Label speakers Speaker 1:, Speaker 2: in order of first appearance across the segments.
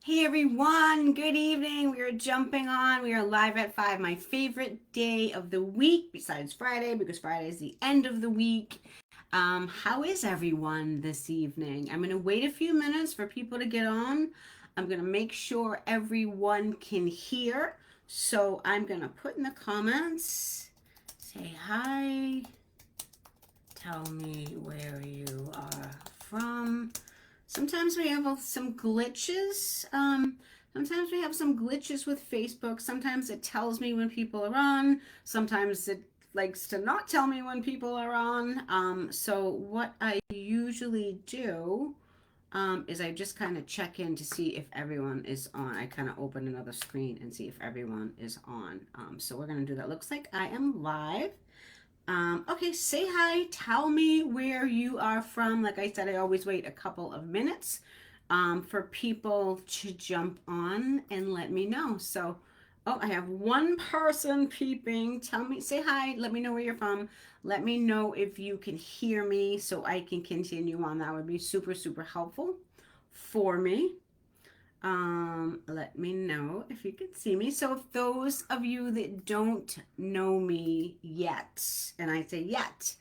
Speaker 1: Hey everyone, good evening. We are jumping on. We are live at 5, my favorite day of the week besides Friday because Friday is the end of the week. How is everyone this evening? I'm going to wait a few minutes for people to get on. I'm going to make sure everyone can hear. So I'm going to put in the comments, say hi, tell me where you are from. Sometimes we have some glitches. Sometimes we have some glitches with Facebook. Sometimes it tells me when people are on. Sometimes it likes to not tell me when people are on. So what I usually do is I just kind of check in to see if everyone is on. I kind of open another screen and see if everyone is on. So we're going to do that. Looks like I am live. Okay, say hi. Tell me where you are from. Like I said, I always wait a couple of minutes for people to jump on and let me know. So, oh, I have one person peeping. Tell me, say hi. Let me know where you're from. Let me know if you can hear me so I can continue on. That would be super, super helpful for me. Let me know if you can see me. So if those of you that don't know me yet, and I say yet,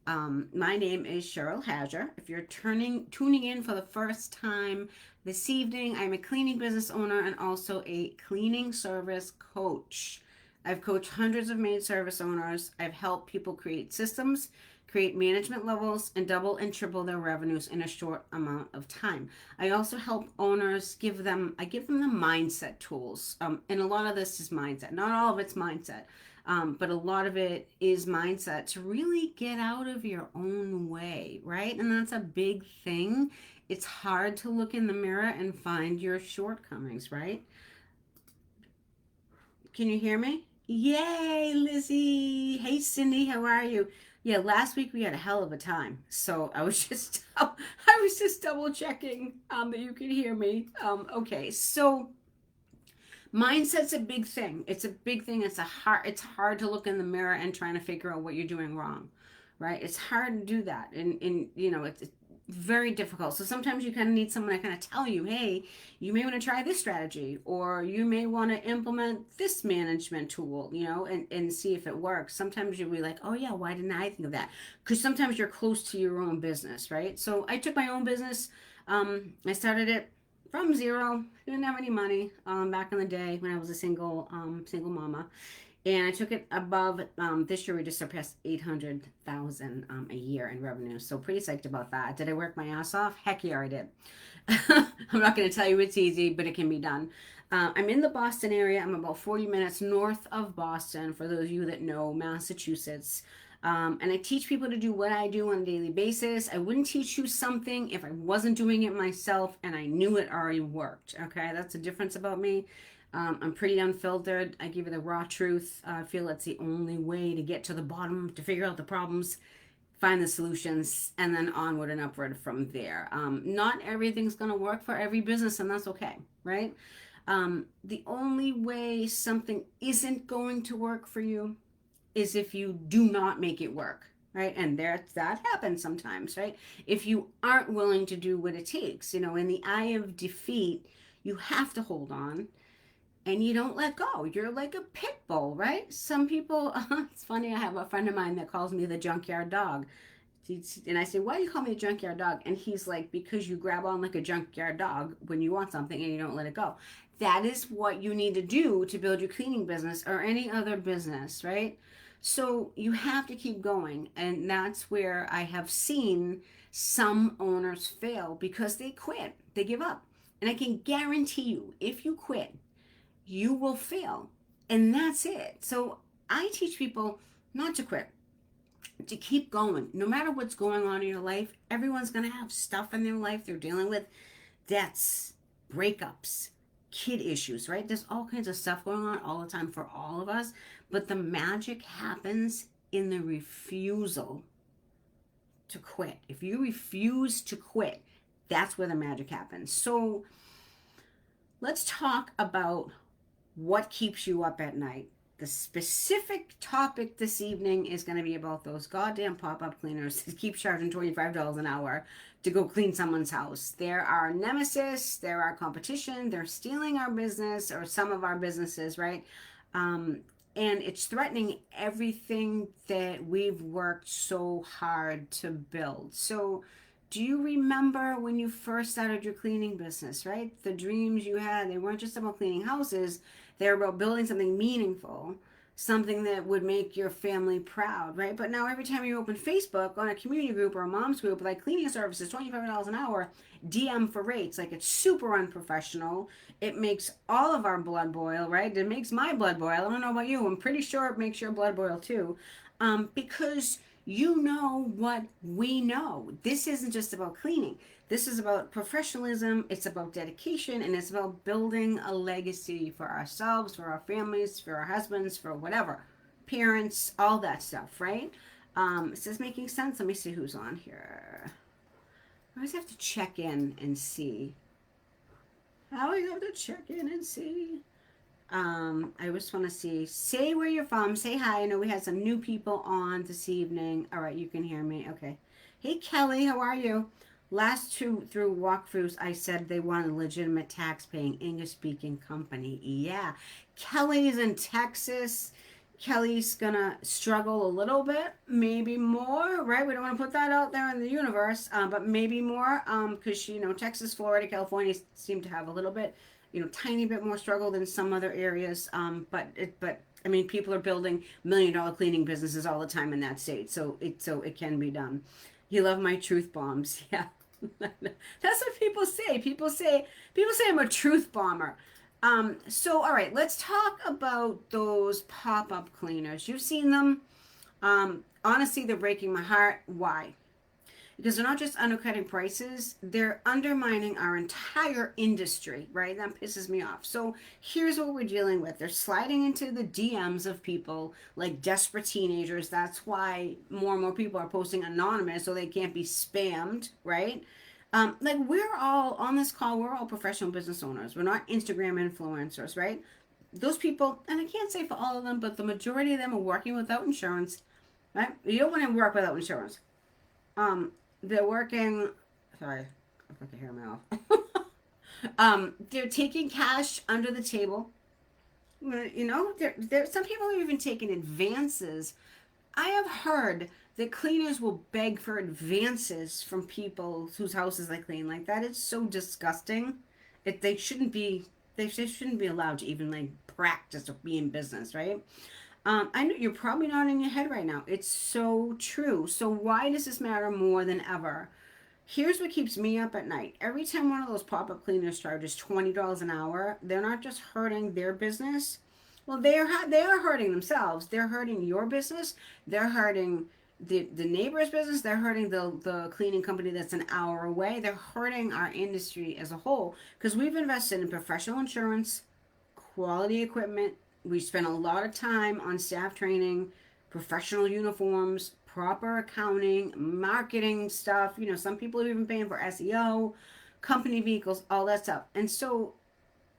Speaker 1: my name is Cheryl Hager. If you're tuning in for the first time this evening, I'm a cleaning business owner and also a cleaning service coach. I've coached hundreds of maid service owners. I've helped people create systems, create management levels, and double and triple their revenues in a short amount of time. I also help owners I give them the mindset tools. And a lot of this is mindset. Not all of it's mindset. But a lot of it is mindset to really get out of your own way, right? And that's a big thing. It's hard to look in the mirror and find your shortcomings, right? Can you hear me? Yay, Lizzie. Hey, Cindy, how are you? Yeah, last week we had a hell of a time. So I was just I was just double checking that you could hear me. Okay, so mindset's a big thing. It's a big thing. It's hard to look in the mirror and trying to figure out what you're doing wrong, right? It's hard to do that. And it's very difficult. So sometimes you kind of need someone to kind of tell you, hey, you may want to try this strategy, or you may want to implement this management tool, and see if it works. Sometimes you'll be like, oh yeah, why didn't I think of that? Because sometimes you're close to your own business, right? So I took my own business. I started it from zero. Didn't have any money back in the day when I was a single mama, and I took it above. This year we just surpassed 800,000 a year in revenue. So pretty psyched about that. Did I work my ass off? Heck yeah, I did. I'm not going to tell you it's easy, but it can be done. I'm in the Boston area. I'm about 40 minutes north of Boston, for those of you that know Massachusetts. And I teach people to do what I do on a daily basis. I wouldn't teach you something if I wasn't doing it myself and I knew it already worked. Okay, that's the difference about me. I'm pretty unfiltered. I give you the raw truth. I feel it's the only way to get to the bottom, to figure out the problems, find the solutions, and then onward and upward from there. Not everything's going to work for every business, and that's okay, right? The only way something isn't going to work for you is if you do not make it work, right? And that happens sometimes, right? If you aren't willing to do what it takes, in the eye of defeat, you have to hold on and you don't let go. You're like a pit bull, right? Some people, it's funny, I have a friend of mine that calls me the junkyard dog. And I say, why do you call me a junkyard dog? And he's like, because you grab on like a junkyard dog when you want something and you don't let it go. That is what you need to do to build your cleaning business or any other business, right? So you have to keep going. And that's where I have seen some owners fail because they quit, they give up. And I can guarantee you, if you quit, you will fail. And that's it. So I teach people not to quit, to keep going. No matter what's going on in your life, everyone's going to have stuff in their life they're dealing with, debts, breakups, kid issues, right? There's all kinds of stuff going on all the time for all of us. But the magic happens in the refusal to quit. If you refuse to quit, that's where the magic happens. So let's talk about what keeps you up at night. The specific topic this evening is going to be about those goddamn pop-up cleaners that keep charging $25 an hour to go clean someone's house. They're our nemesis, they're our competition, they're stealing our business or some of our businesses, right? Um, and it's threatening everything that we've worked so hard to build. So, do you remember when you first started your cleaning business, right? The dreams you had, they weren't just about cleaning houses, they were about building something meaningful, something that would make your family proud, right? But now every time you open Facebook on a community group or a mom's group, like cleaning services, $25 an hour, DM for rates, like it's super unprofessional. It makes all of our blood boil, right? It makes my blood boil. I don't know about you. I'm pretty sure it makes your blood boil too. Because you know what we know. This isn't just about cleaning. This is about professionalism, it's about dedication, and it's about building a legacy for ourselves, for our families, for our husbands, for whatever, parents, all that stuff, right? Is this making sense? Let me see who's on here. I always have to check in and see. I always have to check in and see. I just want to see. Say where you're from. Say hi. I know we had some new people on this evening. All right, you can hear me. Okay. Hey, Kelly, how are you? Last two through walkthroughs, I said they want a legitimate tax-paying English-speaking company. Yeah, Kelly's in Texas. Kelly's gonna struggle a little bit, maybe more, right? We don't want to put that out there in the universe, but maybe more, because Texas, Florida, California seem to have a little bit, tiny bit more struggle than some other areas. But I mean, people are building $1 million cleaning businesses all the time in that state, so it can be done. You love my truth bombs, yeah. That's what people say. People say I'm a truth bomber. So all right, let's talk about those pop-up cleaners. You've seen them. Honestly, they're breaking my heart. Why? Because they're not just undercutting prices, they're undermining our entire industry, right? That pisses me off. So here's what we're dealing with. They're sliding into the DMs of people like desperate teenagers. That's why more and more people are posting anonymous so they can't be spammed, right? Like we're all on this call, we're all professional business owners. We're not Instagram influencers, right? Those people, and I can't say for all of them, but the majority of them are working without insurance, right? You don't want to work without insurance. Um, they're working. Sorry, I put the hair in my mouth. They're taking cash under the table. Some people are even taking advances. I have heard that cleaners will beg for advances from people whose houses they clean. Like that is so disgusting. They shouldn't be. They shouldn't be allowed to even like practice or be in business, right? I know you're probably nodding your head right now. It's so true. So why does this matter more than ever? Here's what keeps me up at night. Every time one of those pop-up cleaners charges $20 an hour, they're not just hurting their business. Well, they are hurting themselves. They're hurting your business. They're hurting the neighbor's business. They're hurting the cleaning company that's an hour away. They're hurting our industry as a whole because we've invested in professional insurance, quality equipment. We spent a lot of time on staff training, professional uniforms, proper accounting, marketing stuff. Some people are even paying for SEO, company vehicles, all that stuff. And so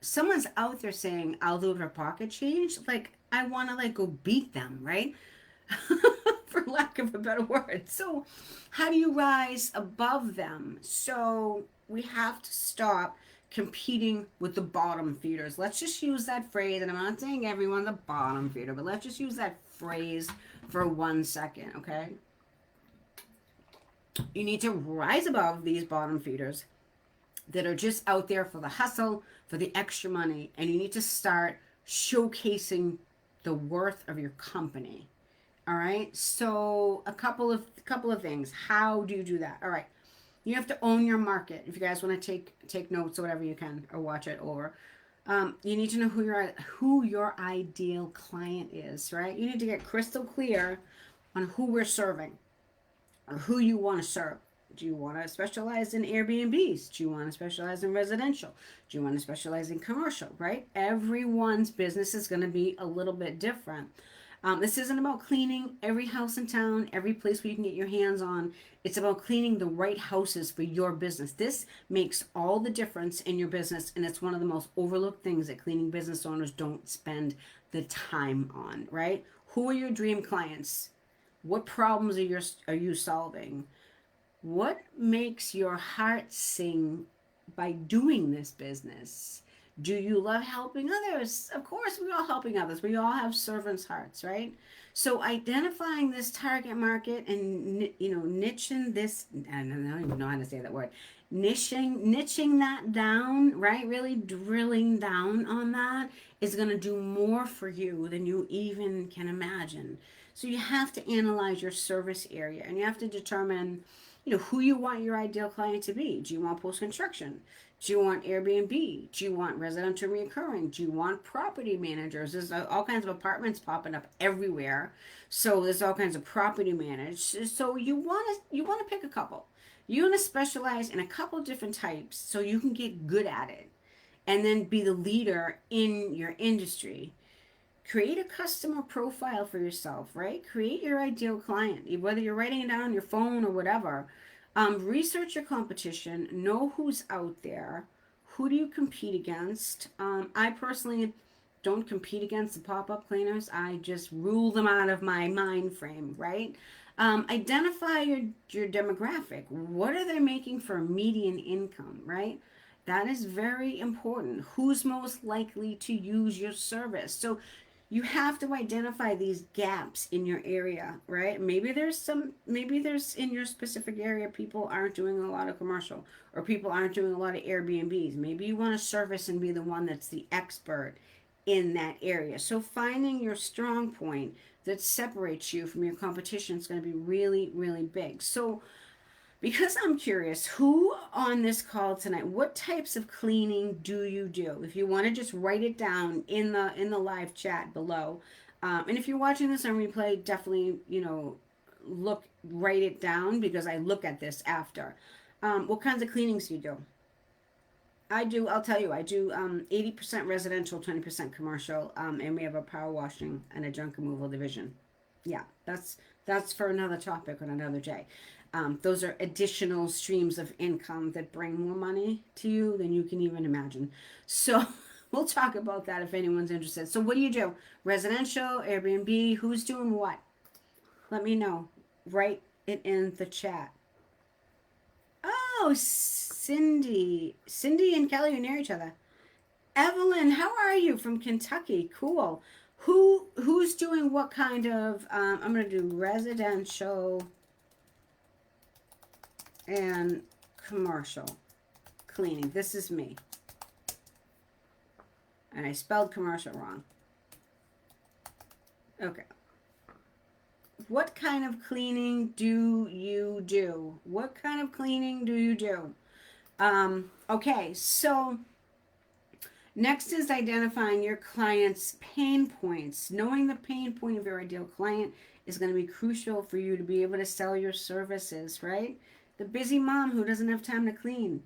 Speaker 1: someone's out there saying, I'll do it for pocket change. Like, I want to like go beat them, right? For lack of a better word. So, how do you rise above them? So, we have to stop competing with the bottom feeders. Let's just use that phrase, and I'm not saying everyone's a bottom feeder, but let's just use that phrase for 1 second, okay? You need to rise above these bottom feeders that are just out there for the hustle, for the extra money, and you need to start showcasing the worth of your company. All right. So a couple of things. How do you do that? All right. You have to own your market. If you guys want to take notes or whatever you can, or watch it over, you need to know who your ideal client is. Right. You need to get crystal clear on who we're serving or who you want to serve. Do you want to specialize in Airbnbs? Do you want to specialize in residential? Do you want to specialize in commercial? Right? Everyone's business is going to be a little bit different. This isn't about cleaning every house in town, every place where you can get your hands on. It's about cleaning the right houses for your business. This makes all the difference in your business, and it's one of the most overlooked things that cleaning business owners don't spend the time on, right? Who are your dream clients? What problems are you solving? What makes your heart sing by doing this business? Do you love helping others? Of course, we all helping others. We all have servants' hearts, right? So identifying this target market and niching this, I don't even know how to say that word, niching that down, right? Really drilling down on that is going to do more for you than you even can imagine. So you have to analyze your service area and you have to determine who you want your ideal client to be. Do you want post construction? Do you want Airbnb? Do you want residential recurring? Do you want property managers? There's all kinds of apartments popping up everywhere. So there's all kinds of property managed. So you want to pick a couple. You want to specialize in a couple different types so you can get good at it and then be the leader in your industry. Create a customer profile for yourself, right? Create your ideal client, whether you're writing it down on your phone or whatever. Research your competition, know who's out there, who do you compete against. I personally don't compete against the pop-up cleaners. I just rule them out of my mind frame, right? Identify your demographic. What are they making for median income, right? That is very important. Who's most likely to use your service? So you have to identify these gaps in your area, right? Maybe there's in your specific area, people aren't doing a lot of commercial or people aren't doing a lot of Airbnbs. Maybe you want to service and be the one that's the expert in that area. So finding your strong point that separates you from your competition is going to be really, really big. So because I'm curious, who on this call tonight, what types of cleaning do you do? If you want to just write it down in the live chat below. And if you're watching this on replay, definitely, write it down because I look at this after. What kinds of cleanings do you do? I'll tell you, I do 80% residential, 20% commercial, and we have a power washing and a junk removal division. Yeah, that's for another topic on another day. Those are additional streams of income that bring more money to you than you can even imagine. So we'll talk about that if anyone's interested. So what do you do? Residential, Airbnb, who's doing what? Let me know. Write it in the chat. Oh, Cindy and Kelly are near each other. Evelyn, how are you from Kentucky? Cool. Who's doing what kind of? I'm gonna do residential and commercial cleaning. This is me, and I spelled commercial wrong. Okay. What kind of cleaning do you do? What kind of cleaning do you do? Okay, so next is identifying your client's pain points. Knowing the pain point of your ideal client is going to be crucial for you to be able to sell your services, right? The busy mom who doesn't have time to clean.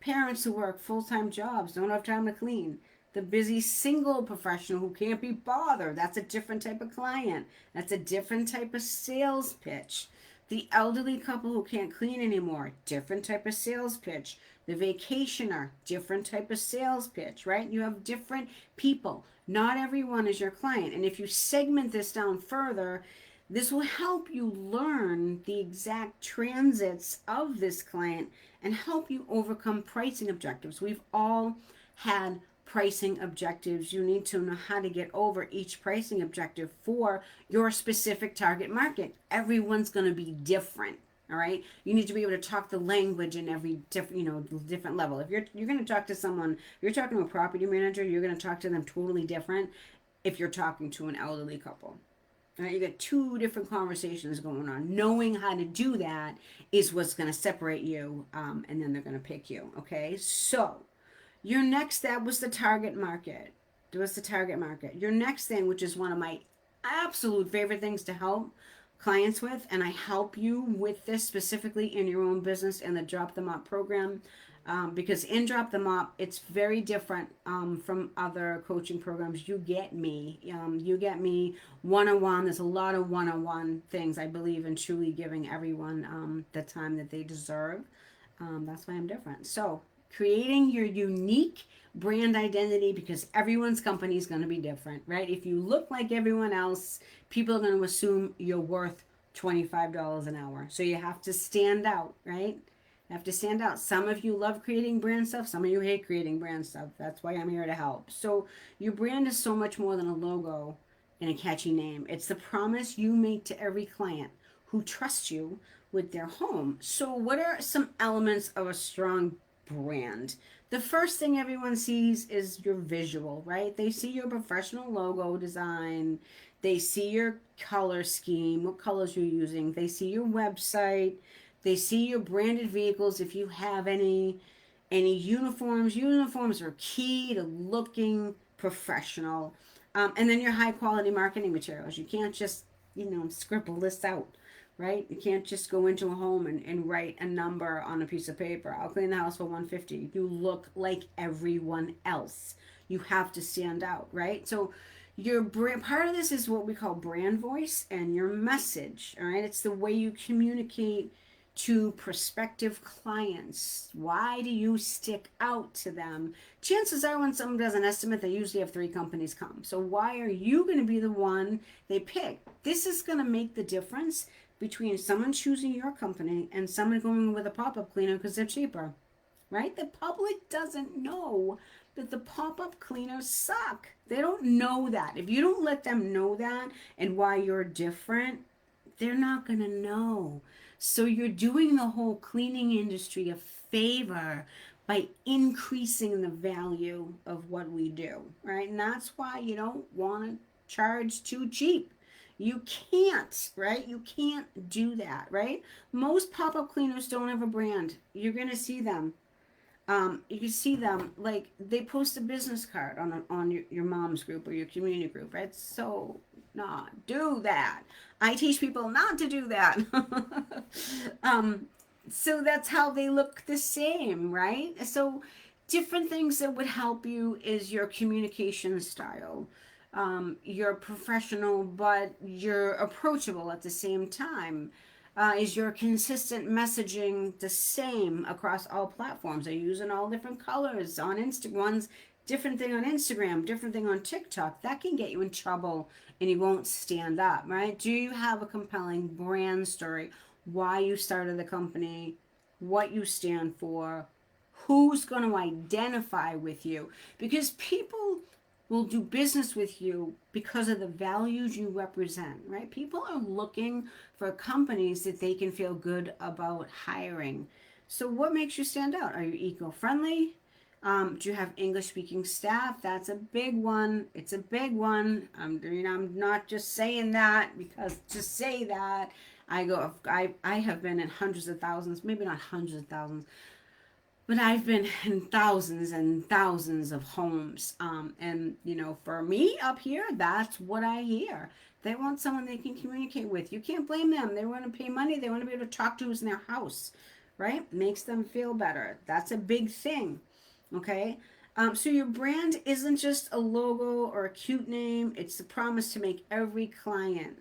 Speaker 1: Parents who work full-time jobs don't have time to clean. The busy single professional who can't be bothered. That's a different type of client. That's a different type of sales pitch. The elderly couple who can't clean anymore. Different type of sales pitch. The vacationer. Different type of sales pitch, right? You have different people. Not everyone is your client. And if you segment this down further, this will help you learn the exact transits of this client and help you overcome pricing objectives. We've all had pricing objectives. You need to know how to get over each pricing objective for your specific target market. Everyone's going to be different. All right. You need to be able to talk the language in every different level. If you're going to talk to someone, if you're talking to a property manager, you're going to talk to them totally different if you're talking to an elderly couple. Right, you got two different conversations going on. Knowing how to do that is what's going to separate you, and then they're going to pick you. Okay, so your next step was the target market. What's the target market? Your next thing, which is one of my absolute favorite things to help clients with, and I help you with this specifically in your own business in the Drop the Mop program. Because in Drop the Mop, it's very different from other coaching programs. You get me. You get me one-on-one. There's a lot of one-on-one things. I believe in truly giving everyone the time that they deserve. That's why I'm different. So creating your unique brand identity, because everyone's company is going to be different, right? If you look like everyone else, people are going to assume you're worth $25 an hour. So you have to stand out, right? You have to stand out. Some of you love creating brand stuff, some of you hate creating brand stuff. That's why I'm here to help. So your brand is so much more than a logo and a catchy name. It's the promise you make to every client who trusts you with their home. So what are some elements of a strong brand? The first thing everyone sees is your visual, right? They see your professional logo design, they see your color scheme, what colors you're using. They see your website. They see your branded vehicles if you have any uniforms. Uniforms are key to looking professional. And then your high quality marketing materials. You can't just, scribble this out, right? You can't just go into a home and write a number on a piece of paper. I'll clean the house for 150. You look like everyone else. You have to stand out, right? So your brand, part of this is what we call brand voice and your message, all right? It's the way you communicate to prospective clients. Why do you stick out to them? Chances are when someone does an estimate, they usually have 3 companies come. So why are you going to be the one they pick? This is going to make the difference between someone choosing your company and someone going with a pop-up cleaner because they're cheaper, right? The public doesn't know that the pop-up cleaners suck. They don't know that. If you don't let them know that and why you're different, they're not going to know. So you're doing the whole cleaning industry a favor by increasing the value of what we do, right? And that's why you don't want to charge too cheap. You can't, right? You can't do that, right? Most pop-up cleaners don't have a brand. You're going to see them. You can see them like they post a business card on your mom's group or your community group, right? So not do that. I teach people not to do that. um, so that's how they look the same, right? So different things that would help you is your communication style. You're professional, but you're approachable at the same time. Is your consistent messaging the same across all platforms? Are you using all different colors on Instagram? One's different thing on Instagram, different thing on TikTok. That can get you in trouble and you won't stand up, right? Do you have a compelling brand story? Why you started the company, what you stand for, who's going to identify with you? Because people will do business with you because of the values you represent, right? People are looking for companies that they can feel good about hiring. So what makes you stand out? Are you eco-friendly? Do you have English-speaking staff? That's a big one. It's a big one. I'm not just saying that because to say that, I have been in hundreds of thousands, maybe not hundreds of thousands, but I've been in thousands and thousands of homes. And, for me up here, that's what I hear. They want someone they can communicate with. You can't blame them. They want to pay money. They want to be able to talk to who's in their house, right? Makes them feel better. That's a big thing, okay? So your brand isn't just a logo or a cute name. It's the promise to make every client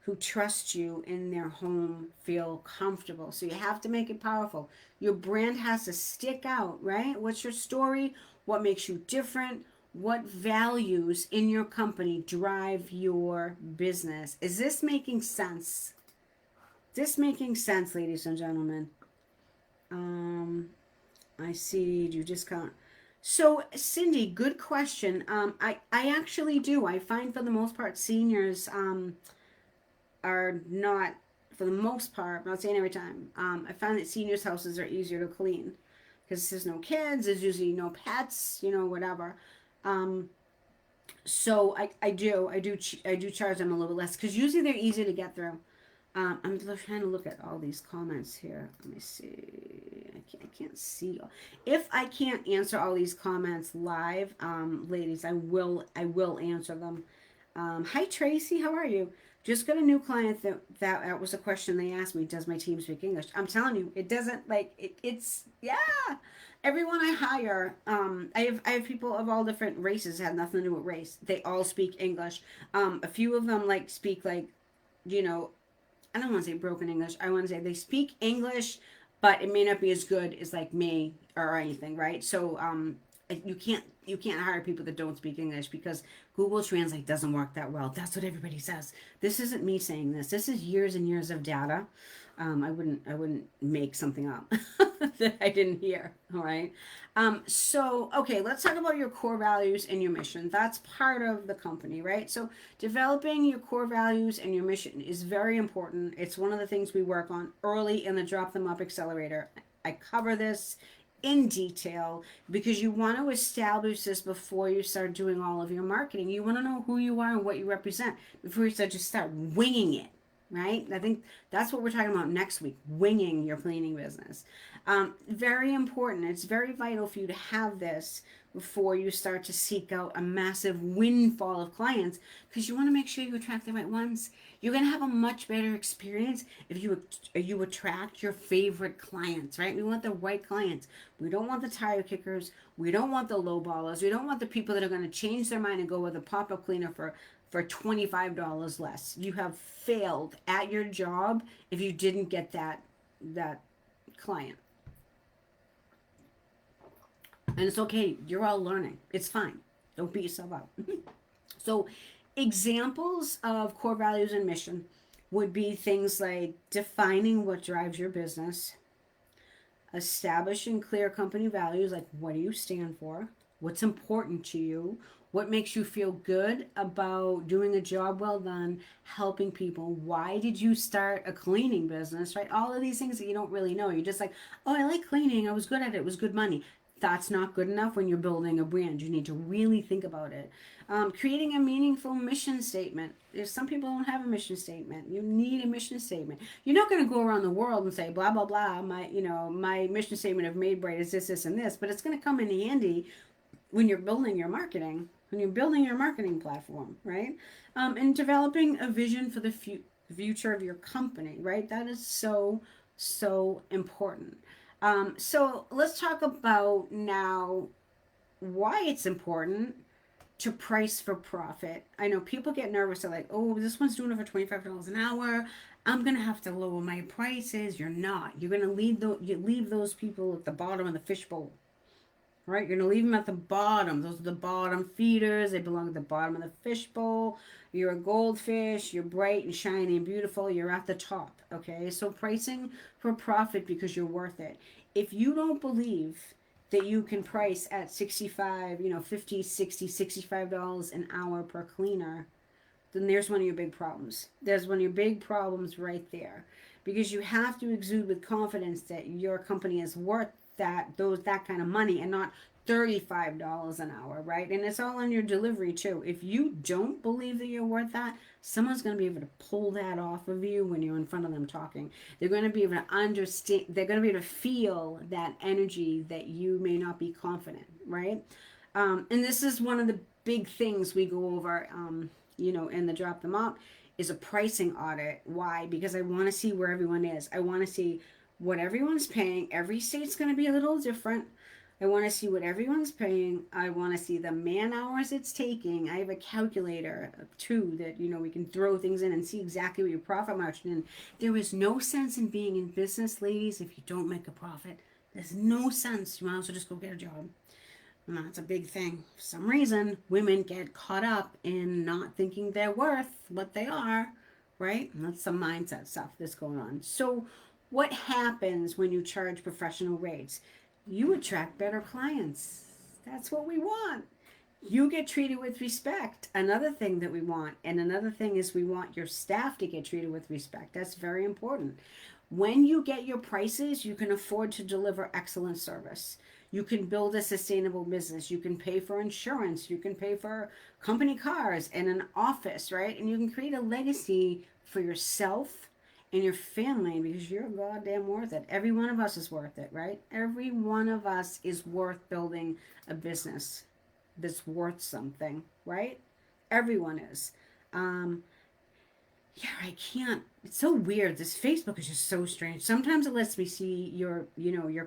Speaker 1: who trust you in their home feel comfortable. So you have to make it powerful. Your brand has to stick out, right? What's your story? What makes you different? What values in your company drive your business? Is this making sense? This making sense, ladies and gentlemen? I see you just can't. So, Cindy, good question. I actually do. I find for the most part, seniors, are not, for the most part, I'm not saying every time, I find that seniors' houses are easier to clean because there's no kids, there's usually no pets, whatever. Um, so I do charge them a little less because usually they're easy to get through. I'm trying to look at all these comments here. Let me see. I can't see. If I can't answer all these comments live, ladies, I will answer them. Hi Tracy, how are you? Just got a new client that was a question they asked me. Does my team speak English? I'm telling you, it doesn't. It's yeah. Everyone I hire, I have people of all different races. It had nothing to do with race. They all speak English. A few of them speak you know I don't want to say broken English. I want to say they speak English, but it may not be as good as me or anything, right? So you can't hire people that don't speak English because Google Translate doesn't work that well. That's what everybody says. This isn't me saying this. This is years and years of data. I wouldn't make something up that I didn't hear. All right. So okay, let's talk about your core values and your mission. That's part of the company, right? So developing your core values and your mission is very important. It's one of the things we work on early in the Drop Them Up Accelerator. I cover this in detail because you want to establish this before you start doing all of your marketing. You want to know who you are and what you represent before you start winging it, right? I think that's what we're talking about next week, winging your cleaning business. Very important. It's very vital for you to have this before you start to seek out a massive windfall of clients because you want to make sure you attract the right ones. You're going to have a much better experience if you attract your favorite clients, right? We want the right clients. We don't want the tire kickers. We don't want the low ballers. We don't want the people that are going to change their mind and go with a pop-up cleaner for $25 less. You have failed at your job if you didn't get that client. And it's okay. You're all learning. It's fine. Don't beat yourself up. So, examples of core values and mission would be things like defining what drives your business, establishing clear company values, like what do you stand for, what's important to you, what makes you feel good about doing a job well done, helping people, why did you start a cleaning business, right? All of these things that you don't really know. You're just like, oh, I like cleaning, I was good at it, it was good money. That's not good enough when you're building a brand. You need to really think about it. Creating a meaningful mission statement. If some people don't have a mission statement, you need a mission statement. You're not going to go around the world and say blah blah blah. My mission statement of Made Bright is this, this, and this. But it's going to come in handy when you're building your marketing, when you're building your marketing platform, right? And developing a vision for the future of your company, right? That is so important. So let's talk about now why it's important to price for profit. I know people get nervous. They're like, oh, this one's doing it for $25 an hour. I'm going to have to lower my prices. You're not. You're going to leave those people at the bottom of the fishbowl. Right? You're going to leave them at the bottom. Those are the bottom feeders. They belong at the bottom of the fishbowl. You're a goldfish. You're bright and shiny and beautiful. You're at the top. Okay? So pricing for profit because you're worth it. If you don't believe that you can price at 65, 50, 60, $65 an hour per cleaner, then there's one of your big problems. There's one of your big problems right there. Because you have to exude with confidence that your company is worth that kind of money and not $35 an hour, right? And it's all on your delivery too. If you don't believe that you're worth that, someone's going to be able to pull that off of you when you're in front of them talking. They're going to be able to understand, they're going to be able to feel that energy that you may not be confident, right? And this is one of the big things we go over, in the Drop Them Up is a pricing audit. Why? Because I want to see where everyone is. I want to see what everyone's paying. Every state's going to be a little different. I want to see what everyone's paying. I want to see the man hours it's taking. I have a calculator too that we can throw things in and see exactly what your profit margin is. There is no sense in being in business, ladies, if you don't make a profit. There's no sense. You might as well just go get a job. And that's a big thing. For some reason, women get caught up in not thinking they're worth what they are, right? And that's some mindset stuff that's going on. So what happens when you charge professional rates? You attract better clients. That's what we want. You get treated with respect. Another thing that we want. And another thing is we want your staff to get treated with respect. That's very important. When you get your prices, you can afford to deliver excellent service. You can build a sustainable business. You can pay for insurance. You can pay for company cars and an office, right? And you can create a legacy for yourself and your family because you're goddamn worth it. Every one of us is worth it, right? Every one of us is worth building a business that's worth something, right? Everyone is. Yeah, I can't. It's so weird. This Facebook is just so strange. Sometimes it lets me see your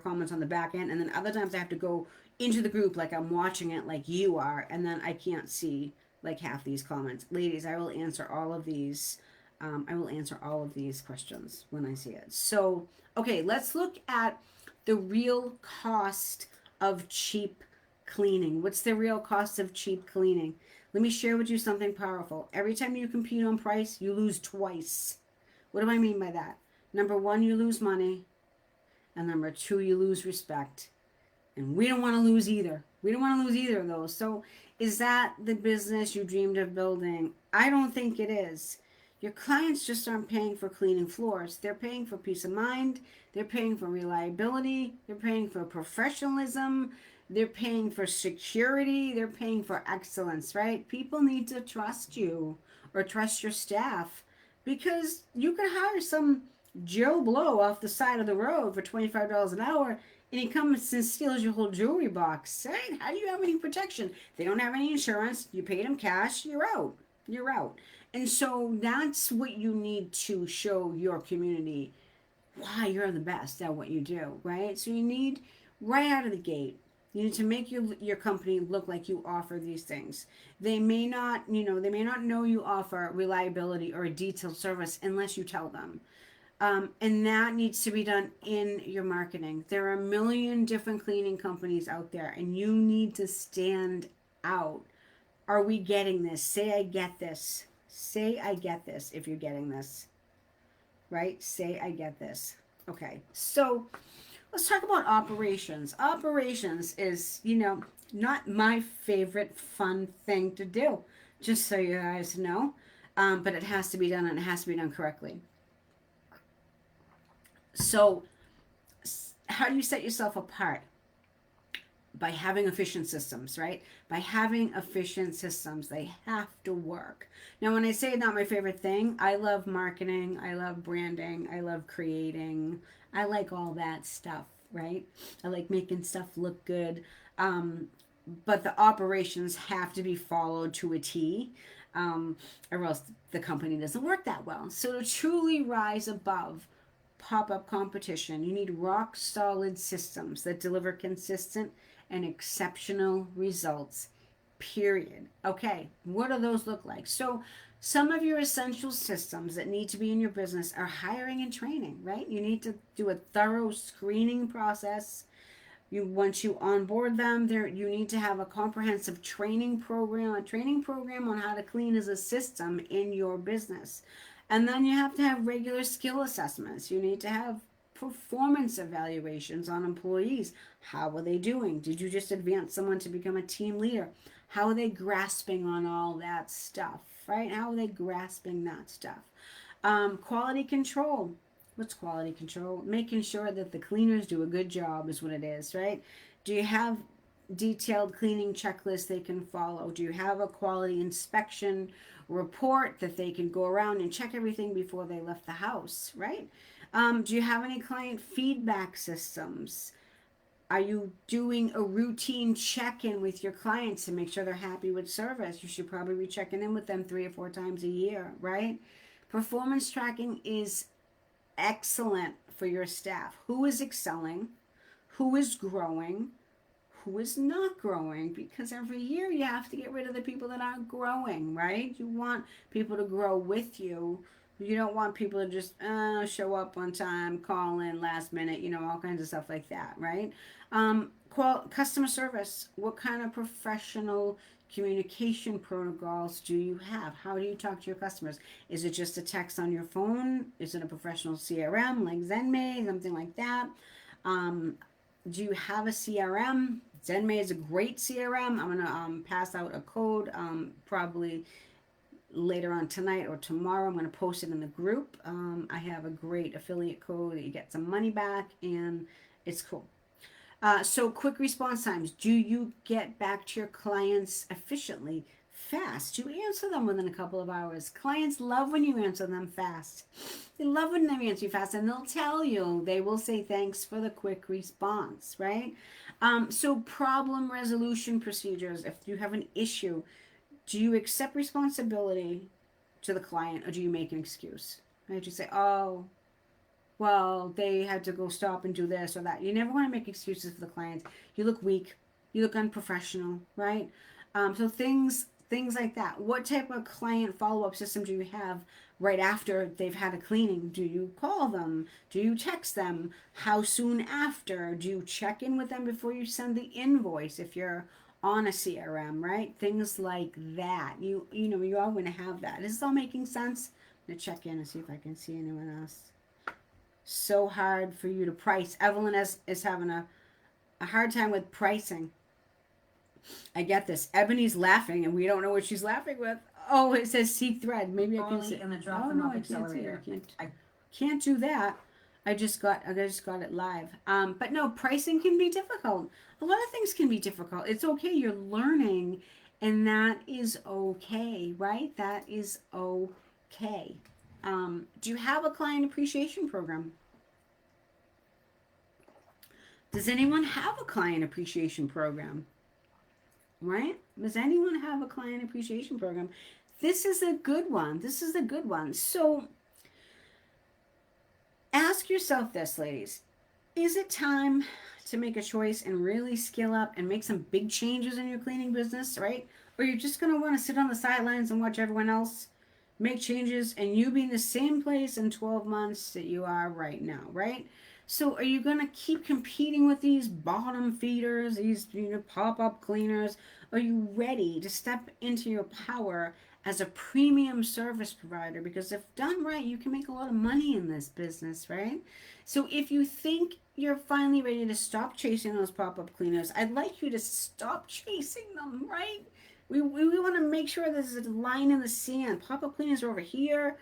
Speaker 1: comments on the back end, and then other times I have to go into the group like I'm watching it like you are, and then I can't see like half these comments. Ladies, I will answer all of these. I will answer all of these questions when I see it. So, okay, let's look at the real cost of cheap cleaning. What's the real cost of cheap cleaning? Let me share with you something powerful. Every time you compete on price, you lose twice. What do I mean by that? Number one, you lose money. And number two, you lose respect. And we don't want to lose either. We don't want to lose either of those. So, is that the business you dreamed of building? I don't think it is. Your clients just aren't paying for cleaning floors. They're paying for peace of mind. They're paying for reliability. They're paying for professionalism. They're paying for security. They're paying for excellence, right? People need to trust you or trust your staff because you can hire some Joe Blow off the side of the road for $25 an hour and he comes and steals your whole jewelry box, right? How do you have any protection? They don't have any insurance. You paid them cash. You're out. You're out. And so that's what you need to show your community why you're the best at what you do, right? So you need right out of the gate. You need to make your company look like you offer these things. They may not, they may not know you offer reliability or a detailed service unless you tell them. And that needs to be done in your marketing. There are a million different cleaning companies out there, and you need to stand out. Are we getting this? Say, I get this. Say, I get this if you're getting this. Right? Say, I get this. Okay. So let's talk about operations. Operations is, not my favorite fun thing to do, just so you guys know. But it has to be done, and it has to be done correctly. So, how do you set yourself apart? By having efficient systems, right? By having efficient systems, they have to work. Now, when I say not my favorite thing, I love marketing, I love branding, I love creating, I like all that stuff, right? I like making stuff look good. But the operations have to be followed to a T, or else the company doesn't work that well. So, to truly rise above pop-up competition, you need rock solid systems that deliver consistent and exceptional results, period. Okay, what do those look like? So some of your essential systems that need to be in your business are hiring and training, right? You need to do a thorough screening process. Once you onboard them, you need to have a comprehensive training program, on how to clean as a system in your business. And then you have to have regular skill assessments. You need to have performance evaluations on employees. How are they doing? Did you just advance someone to become a team leader? How are they grasping on all that stuff, right? How are they grasping that stuff? Quality control. What's quality control? Making sure that the cleaners do a good job is what it is, right? Do you have detailed cleaning checklists they can follow? Do you have a quality inspection report that they can go around and check everything before they left the house, right? Do you have any client feedback systems? Are you doing a routine check-in with your clients to make sure they're happy with service? You should probably be checking in with them 3 or 4 times a year, right? Performance tracking is excellent for your staff. Who is excelling? Who is growing? Who is not growing? Because every year you have to get rid of the people that aren't growing, right? You want people to grow with you. You don't want people to just show up on time, call in last minute, all kinds of stuff like that, right? Customer service. What kind of professional communication protocols do you have? How do you talk to your customers? Is it just a text on your phone? Is it a professional CRM like Zenmate, something like that? Do you have a CRM? Zenmate is a great CRM. I'm going to pass out a code probably later on tonight or tomorrow. I'm going to post it in the group. I have a great affiliate code that you get some money back, and it's cool. So quick response times. Do you get back to your clients efficiently, fast? Do you answer them within a couple of hours? Clients love when you answer them fast. They love when they answer you fast, and they'll tell you. They will say thanks for the quick response, right? So problem resolution procedures. If you have an issue, do you accept responsibility to the client, or do you make an excuse? Right? You say, oh, well, they had to go stop and do this or that. You never want to make excuses for the clients. You look weak. You look unprofessional, right? So things like that. What type of client follow-up system do you have right after they've had a cleaning? Do you call them? Do you text them? How soon after? Do you check in with them before you send the invoice if you're on a CRM, right? Things like that. You are going to have that. Is this all making sense? I'm going to check in and see if I can see anyone else. So hard for you to price. Evelyn is having a hard time with pricing. I get this. Ebony's laughing, and we don't know what she's laughing with. Oh, it says seek thread. Maybe I can
Speaker 2: Only
Speaker 1: see.
Speaker 2: in the drop
Speaker 1: Oh
Speaker 2: them
Speaker 1: no,
Speaker 2: off
Speaker 1: I can't see it.
Speaker 2: accelerator.
Speaker 1: I can't do that. I just got it live. But no, pricing can be difficult. A lot of things can be difficult. It's okay. You're learning, and that is okay, right? That is okay. Do you have a client appreciation program? Does anyone have a client appreciation program? Right? Does anyone have a client appreciation program? This is a good one. This is a good one. So ask yourself this, ladies. Is it time to make a choice and really skill up and make some big changes in your cleaning business, right? Or you're just going to want to sit on the sidelines and watch everyone else make changes and you be in the same place in 12 months that you are right now, right? So are you going to keep competing with these bottom feeders, these pop-up cleaners? Are you ready to step into your power as a premium service provider? Because if done right, you can make a lot of money in this business, right? So if you think you're finally ready to stop chasing those pop-up cleaners, I'd like you to stop chasing them, right? We want to make sure there's a line in the sand. Pop-up cleaners are over here.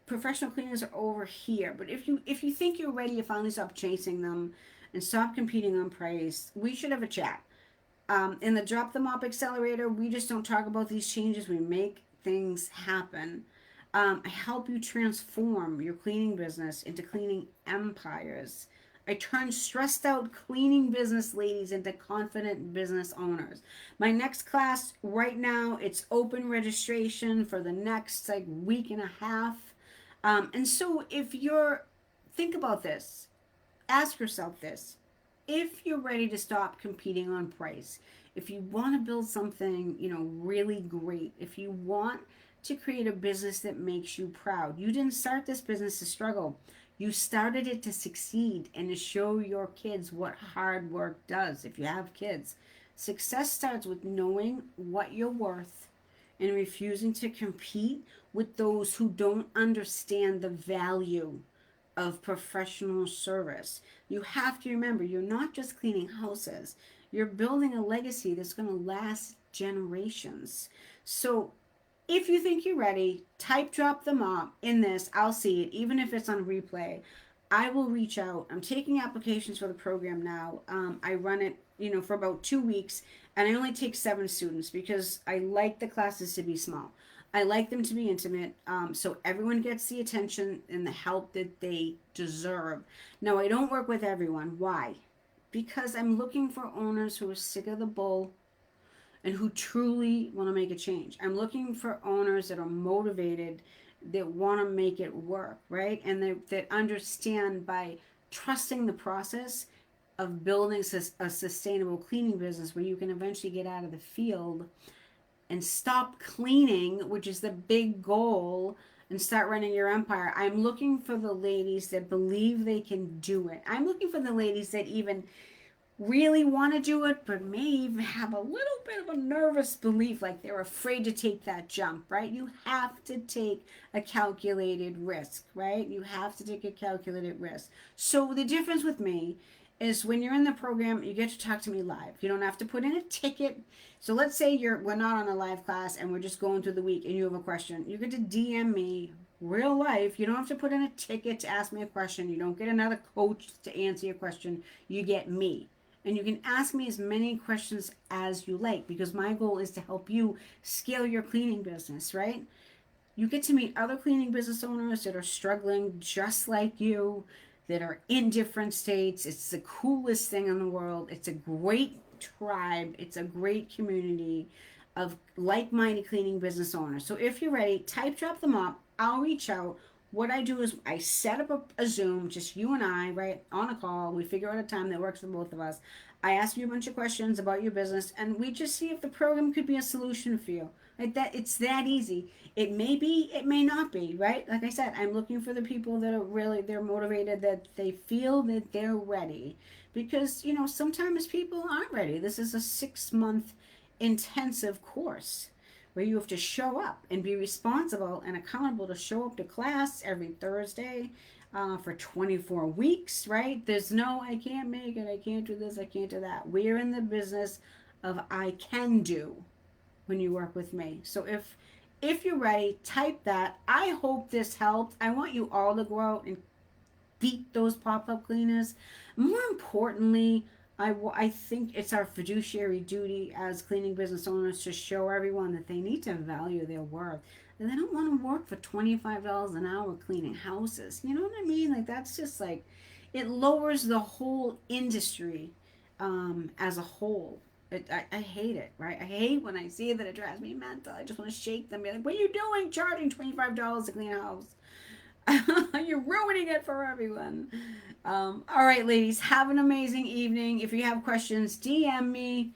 Speaker 1: Professional cleaners are over here. But if you think you're ready to finally stop chasing them and stop competing on price, we should have a chat. In the Drop the Mop Accelerator, we just don't talk about these changes. We make things happen. I help you transform your cleaning business into cleaning empires. I turn stressed out cleaning business ladies into confident business owners. My next class right now, it's open registration for the next like week and a half. And so if you're, think about this, ask yourself this. If you're ready to stop competing on price, if you want to build something, really great, if you want to create a business that makes you proud, you didn't start this business to struggle. You started it to succeed and to show your kids what hard work does. If you have kids, success starts with knowing what you're worth and refusing to compete with those who don't understand the value of professional service. You have to remember you're not just cleaning houses, you're building a legacy that's going to last generations. So if you think you're ready, type drop the mop in this. I'll see it, even if it's on replay. I will reach out. I'm taking applications for the program now. I run it, for about 2 weeks, and I only take 7 students because I like the classes to be small. I like them to be intimate, so everyone gets the attention and the help that they deserve. Now, I don't work with everyone. Why? Because I'm looking for owners who are sick of the bull and who truly want to make a change. I'm looking for owners that are motivated, that want to make it work, right? And that understand by trusting the process of building a sustainable cleaning business where you can eventually get out of the field and stop cleaning, which is the big goal, and start running your empire. I'm looking for the ladies that believe they can do it. I'm looking for the ladies that even really want to do it, but may even have a little bit of a nervous belief, like they're afraid to take that jump, right? You have to take a calculated risk, right? You have to take a calculated risk. So the difference with me is when you're in the program, you get to talk to me live. You don't have to put in a ticket. So let's say we're not on a live class and we're just going through the week and you have a question. You get to DM me real life. You don't have to put in a ticket to ask me a question. You don't get another coach to answer your question. You get me. And you can ask me as many questions as you like because my goal is to help you scale your cleaning business, right? You get to meet other cleaning business owners that are struggling just like you, that are in different states. It's the coolest thing in the world. It's a great tribe. It's a great community of like-minded cleaning business owners. So if you're ready, type drop them up. I'll reach out. what I do is I set up a Zoom, just you and I, right, on a call. We figure out a time that works for both of us. I ask you a bunch of questions about your business, and we just see if the program could be a solution for you. Like that, it's that easy. It may be, it may not be, right? Like I said, I'm looking for the people that are really they're motivated, that they feel that they're ready, because sometimes people aren't ready. This is a 6 month intensive course where you have to show up and be responsible and accountable to show up to class every Thursday for 24 weeks, right? There's no, I can't make it, I can't do this, I can't do that. We're in the business of I can do when you work with me. So if you're ready, type that. I hope this helped. I want you all to go out and beat those pop-up cleaners. More importantly, I think it's our fiduciary duty as cleaning business owners to show everyone that they need to value their worth. And they don't want to work for $25 an hour cleaning houses. You know what I mean? Like, that's just like, it lowers the whole industry as a whole. I hate it, right? I hate when I see that. It drives me mental. I just want to shake them. Be like, what are you doing charging $25 to clean a house? You're ruining it for everyone. All right, ladies, have an amazing evening. If you have questions, DM me,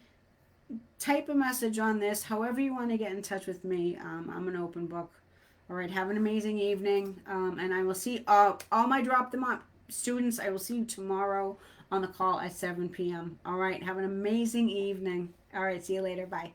Speaker 1: type a message on this, however you want to get in touch with me. I'm an open book. All right, have an amazing evening. And I will see all my drop them up students. I will see you tomorrow on the call at 7 p.m. All right, have an amazing evening. All right, see you later. Bye.